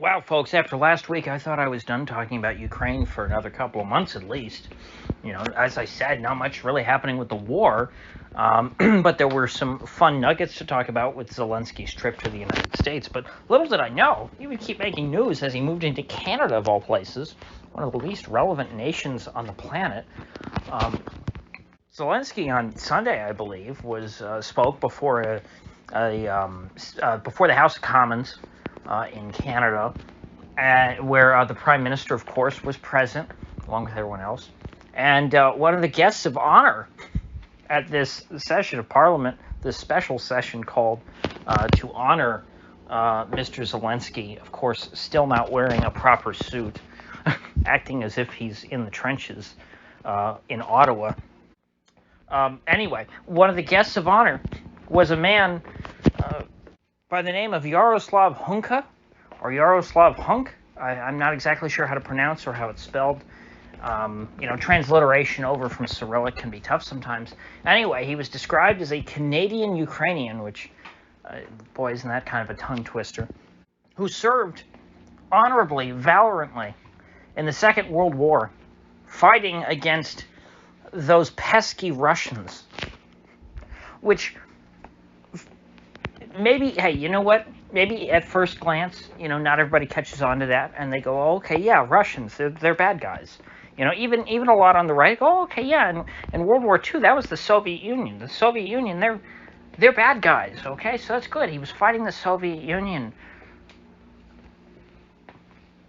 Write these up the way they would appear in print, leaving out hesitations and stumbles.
Wow, folks, after last week, I thought I was done talking about Ukraine for another couple of months at least. You know, as I said, not much really happening with the war, but there were some fun nuggets to talk about with Zelensky's trip to the United States. But little did I know, he would keep making news as he moved into Canada, of all places, one of the least relevant nations on the planet. Zelensky on Sunday, I believe, spoke before before the House of Commons in Canada, where the Prime Minister, of course, was present, along with everyone else. And one of the guests of honor at this session of Parliament, this special session called to honor Mr. Zelensky, of course, still not wearing a proper suit, acting as if he's in the trenches in Ottawa. Anyway, one of the guests of honor was a man by the name of Yaroslav Hunka, or Yaroslav Hunk. I'm not exactly sure how to pronounce or how it's spelled. Transliteration over from Cyrillic can be tough sometimes. Anyway, he was described as a Canadian Ukrainian, which, boy, isn't that kind of a tongue twister, who served honorably, valorantly in the Second World War, fighting against those pesky Russians, which maybe, hey, you know what? Maybe at first glance, not everybody catches on to that, and they go, oh, okay, yeah, Russians, they're bad guys. Even a lot on the right go, oh, okay, yeah, and in World War II, that was the Soviet Union. The Soviet Union, they're bad guys, okay? So that's good. He was fighting the Soviet Union.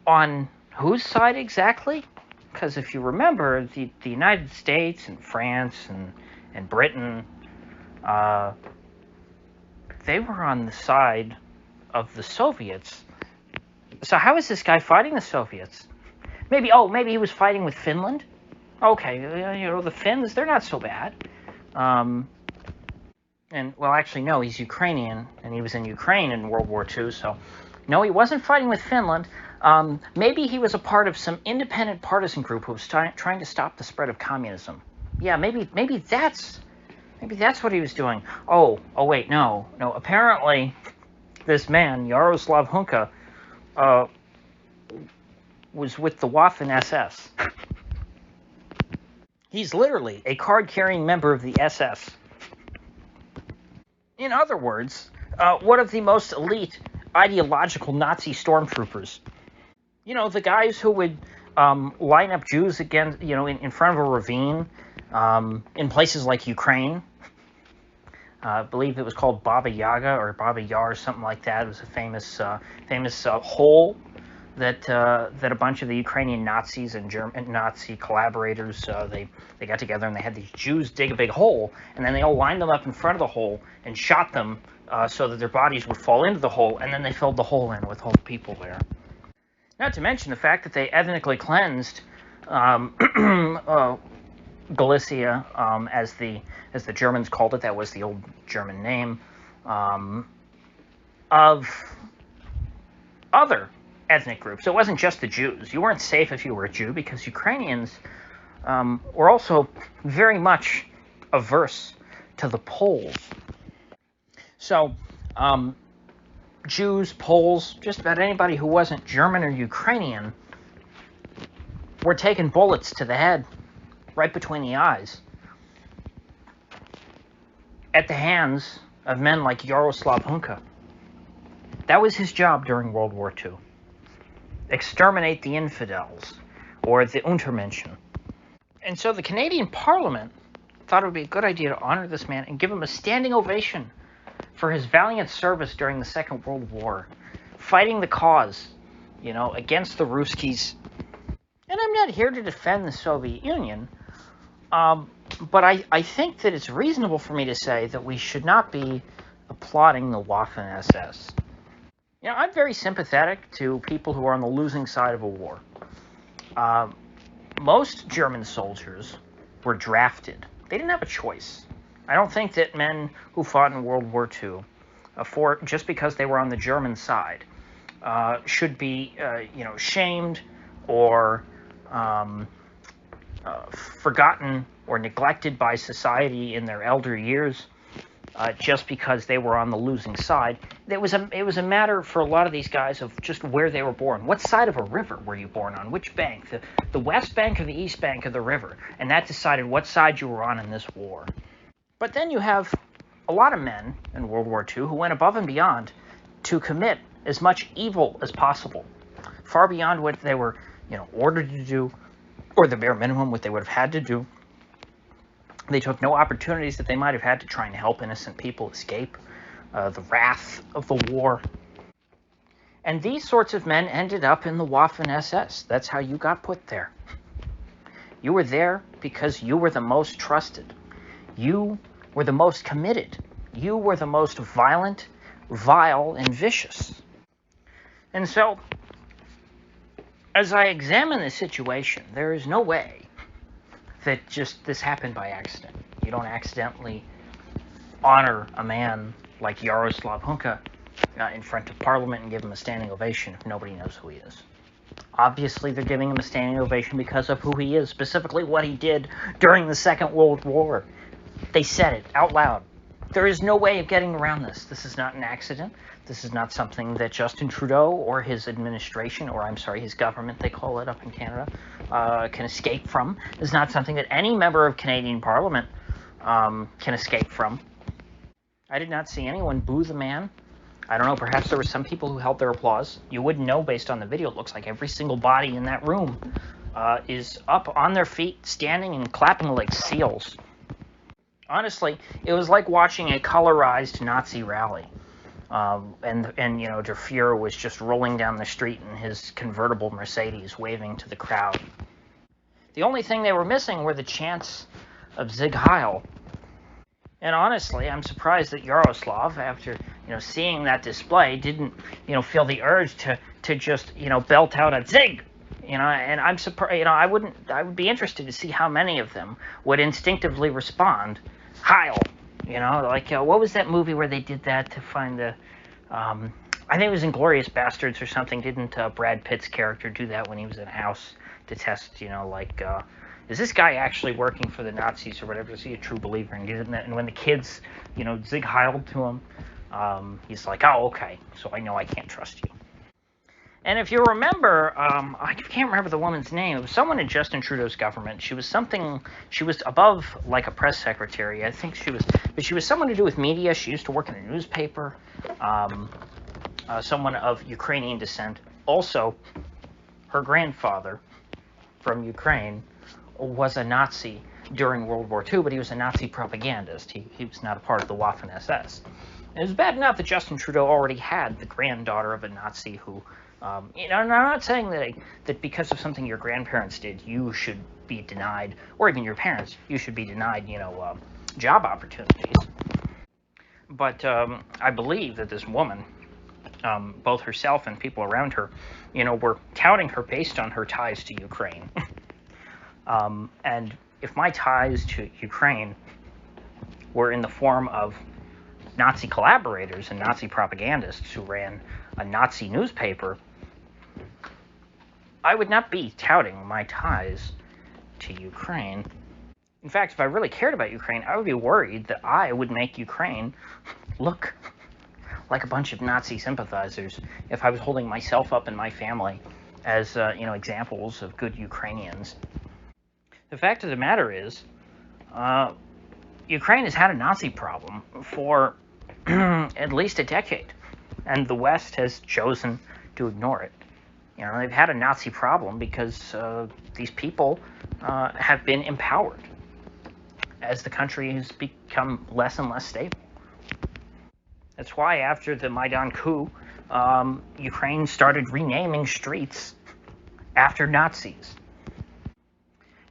On whose side exactly? Because if you remember, the United States and France and Britain, they were on the side of the Soviets. So how is this guy fighting the Soviets? Maybe he was fighting with Finland? Okay, the Finns, they're not so bad. Actually, no, he's Ukrainian, and he was in Ukraine in World War II, so no, he wasn't fighting with Finland. Maybe he was a part of some independent partisan group who was trying to stop the spread of communism. Yeah, maybe that's what he was doing. Oh, wait, no. Apparently, this man, Yaroslav Hunka, was with the Waffen SS. He's literally a card-carrying member of the SS. In other words, one of the most elite ideological Nazi stormtroopers. The guys who would line up Jews against, in front of a ravine in places like Ukraine. I believe it was called Baba Yaga or Baba Yar or something like that. It was a famous hole that a bunch of the Ukrainian Nazis and German Nazi collaborators they got together, and they had these Jews dig a big hole, and then they all lined them up in front of the hole and shot them so that their bodies would fall into the hole, and then they filled the hole in with all the people there. Not to mention the fact that they ethnically cleansed Galicia, as the Germans called it. That was the old German name, of other ethnic groups. It wasn't just the Jews. You weren't safe if you were a Jew, because Ukrainians were also very much averse to the Poles. So, Jews, Poles, just about anybody who wasn't German or Ukrainian were taking bullets to the head, right between the eyes, at the hands of men like Yaroslav Hunka. That was his job during World War II. Exterminate the infidels, or the Untermenschen. And so the Canadian Parliament thought it would be a good idea to honor this man and give him a standing ovation for his valiant service during the Second World War, fighting the cause, against the Ruskies. And I'm not here to defend the Soviet Union, but I think that it's reasonable for me to say that we should not be applauding the Waffen SS. I'm very sympathetic to people who are on the losing side of a war. Most German soldiers were drafted. They didn't have a choice. I don't think that men who fought in World War II, just because they were on the German side, should be, shamed or forgotten or neglected by society in their elder years. just because they were on the losing side. It was a matter for a lot of these guys of just where they were born. What side of a river were you born on? Which bank? The west bank or the east bank of the river? And that decided what side you were on in this war. But then you have a lot of men in World War II who went above and beyond to commit as much evil as possible, far beyond what they were, ordered to do, or the bare minimum what they would have had to do. They took no opportunities that they might have had to try and help innocent people escape the wrath of the war. And these sorts of men ended up in the Waffen SS. That's how you got put there. You were there because you were the most trusted. You were the most committed. You were the most violent, vile, and vicious. And so, as I examine the situation, there is no way that just this happened by accident. You don't accidentally honor a man like Jaroslav Hunka in front of Parliament and give him a standing ovation if nobody knows who he is. Obviously, they're giving him a standing ovation because of who he is, specifically what he did during the Second World War. They said it out loud. There is no way of getting around this. This is not an accident. This is not something that Justin Trudeau or his administration, or I'm sorry, his government, they call it up in Canada, can escape from. It's not something that any member of Canadian Parliament can escape from. I did not see anyone boo the man. I don't know, perhaps there were some people who held their applause. You wouldn't know based on the video. It looks like every single body in that room is up on their feet, standing and clapping like seals. Honestly, it was like watching a colorized Nazi rally. And Der Fuhrer was just rolling down the street in his convertible Mercedes, waving to the crowd. The only thing they were missing were the chants of Sieg Heil. And honestly, I'm surprised that Jaroslav, after seeing that display, didn't feel the urge to just belt out a Sieg. And I'm surprised. I would be interested to see how many of them would instinctively respond, Heil. What was that movie where they did that to find the, I think it was Inglourious Bastards or something. Didn't Brad Pitt's character do that when he was in house to test, is this guy actually working for the Nazis or whatever? Is he a true believer? And when the kids, Sieg Heiled to him, he's like, oh, okay, so I know I can't trust you. And if you remember, I can't remember the woman's name. It was someone in Justin Trudeau's government. She was above like a press secretary. I think but she was someone to do with media. She used to work in a newspaper. Someone of Ukrainian descent. Also, her grandfather from Ukraine was a Nazi during World War II, but he was a Nazi propagandist. He was not a part of the Waffen SS. And it was bad enough that Justin Trudeau already had the granddaughter of a Nazi who, I'm not saying that because of something your grandparents did, you should be denied, or even your parents, you should be denied, job opportunities. But I believe that this woman, both herself and people around her, were touting her based on her ties to Ukraine. And if my ties to Ukraine were in the form of Nazi collaborators and Nazi propagandists who ran a Nazi newspaper, I would not be touting my ties to Ukraine. In fact, if I really cared about Ukraine, I would be worried that I would make Ukraine look like a bunch of Nazi sympathizers if I was holding myself up and my family as, examples of good Ukrainians. The fact of the matter is, Ukraine has had a Nazi problem for at least a decade, and the West has chosen to ignore it. They've had a Nazi problem because these people have been empowered as the country has become less and less stable. That's why after the Maidan coup, Ukraine started renaming streets after Nazis.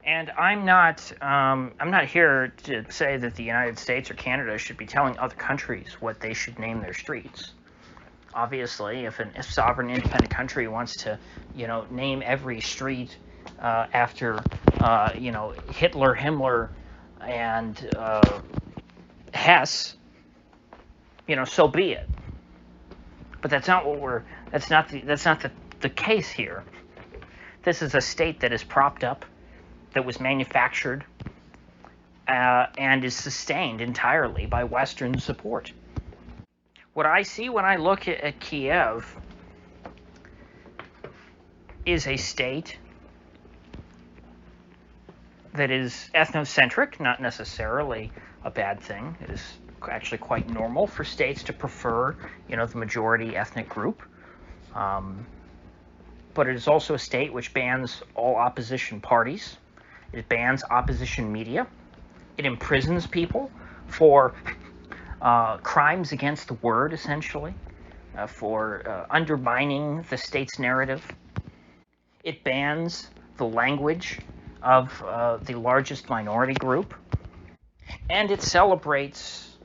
And I'm not here to say that the United States or Canada should be telling other countries what they should name their streets. Obviously, if a sovereign, independent country wants to, name every street after, Hitler, Himmler, and Hess, so be it. But that's not the case here. This is a state that is propped up, that was manufactured and is sustained entirely by Western support. What I see when I look at Kiev is a state that is ethnocentric, not necessarily a bad thing. It is actually quite normal for states to prefer, the majority ethnic group. But it is also a state which bans all opposition parties. It bans opposition media. It imprisons people for crimes against the word, essentially, for undermining the state's narrative. It bans the language of the largest minority group. And it celebrates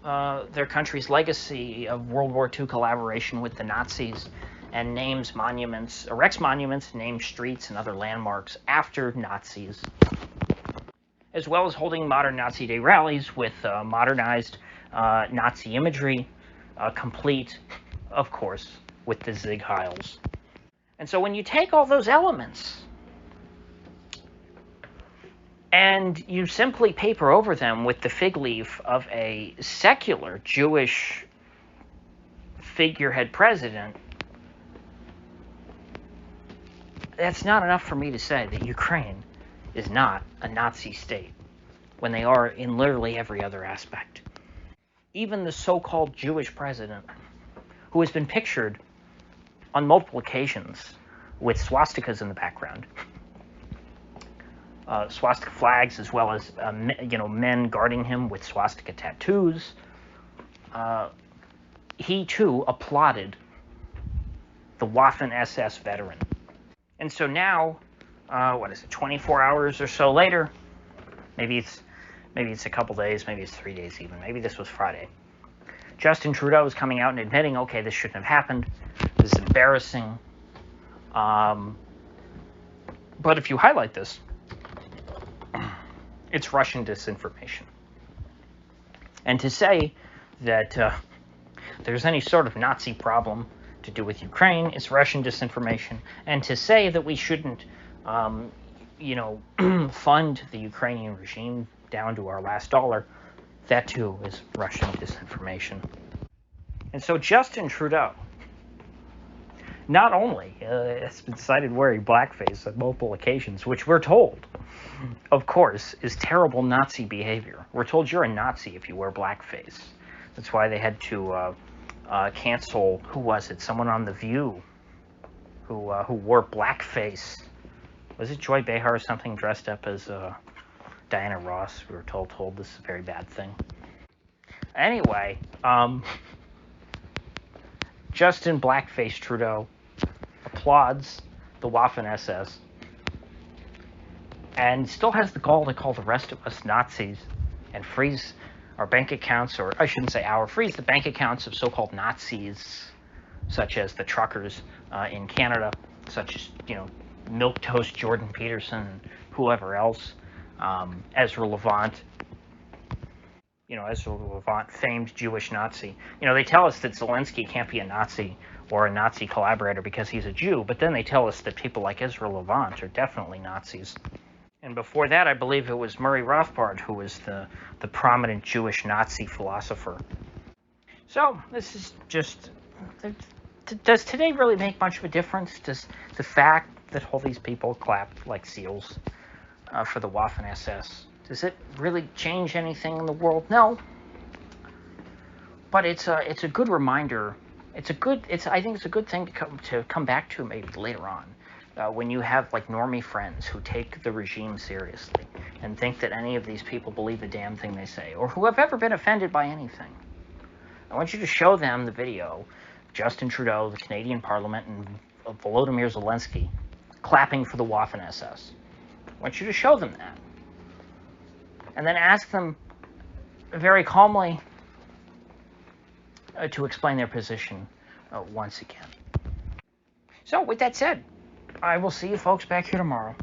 their country's legacy of World War II collaboration with the Nazis and names monuments, erects monuments, names streets and other landmarks after Nazis, as well as holding modern Nazi Day rallies with modernized Nazi imagery, complete, of course, with the Sieg Heils. And so when you take all those elements and you simply paper over them with the fig leaf of a secular Jewish figurehead president, that's not enough for me to say that Ukraine is not a Nazi state when they are in literally every other aspect. Even the so-called Jewish president, who has been pictured on multiple occasions with swastikas in the background, swastika flags, as well as men guarding him with swastika tattoos, he too applauded the Waffen SS veteran. And so now, 24 hours or so later, maybe it's a couple days, maybe it's 3 days even, maybe this was Friday, Justin Trudeau is coming out and admitting, okay, this shouldn't have happened, this is embarrassing. But if you highlight this, it's Russian disinformation. And to say that there's any sort of Nazi problem to do with Ukraine, it's Russian disinformation. And to say that we shouldn't, fund the Ukrainian regime down to our last dollar, that too is Russian disinformation. And so Justin Trudeau not only has been cited wearing blackface on multiple occasions, which we're told, of course, is terrible Nazi behavior. We're told you're a Nazi if you wear blackface. That's why they had to cancel, who was it? Someone on The View who wore blackface. Was it Joy Behar or something, dressed up as Diana Ross? We were told this is a very bad thing. Anyway, Justin Blackface Trudeau applauds the Waffen SS and still has the gall to call the rest of us Nazis and freeze our bank accounts, or I shouldn't say freeze the bank accounts of so-called Nazis, such as the truckers in Canada, such as, Milquetoast Jordan Peterson, whoever else, Ezra Levant, Ezra Levant, famed Jewish Nazi. They tell us that Zelensky can't be a Nazi or a Nazi collaborator because he's a Jew, but then they tell us that people like Ezra Levant are definitely Nazis. And before that, I believe it was Murray Rothbard who was the prominent Jewish Nazi philosopher. So, this is just... Does today really make much of a difference? Does the fact that all these people clapped like seals for the Waffen SS, does it really change anything in the world? No. But it's a good reminder. I think it's a good thing to come back to maybe later on. When you have like normie friends who take the regime seriously and think that any of these people believe a damn thing they say, or who have ever been offended by anything. I want you to show them the video of Justin Trudeau, the Canadian Parliament, and Volodymyr Zelensky clapping for the Waffen SS. I want you to show them that. And then ask them very calmly to explain their position once again. So, with that said, I will see you folks back here tomorrow.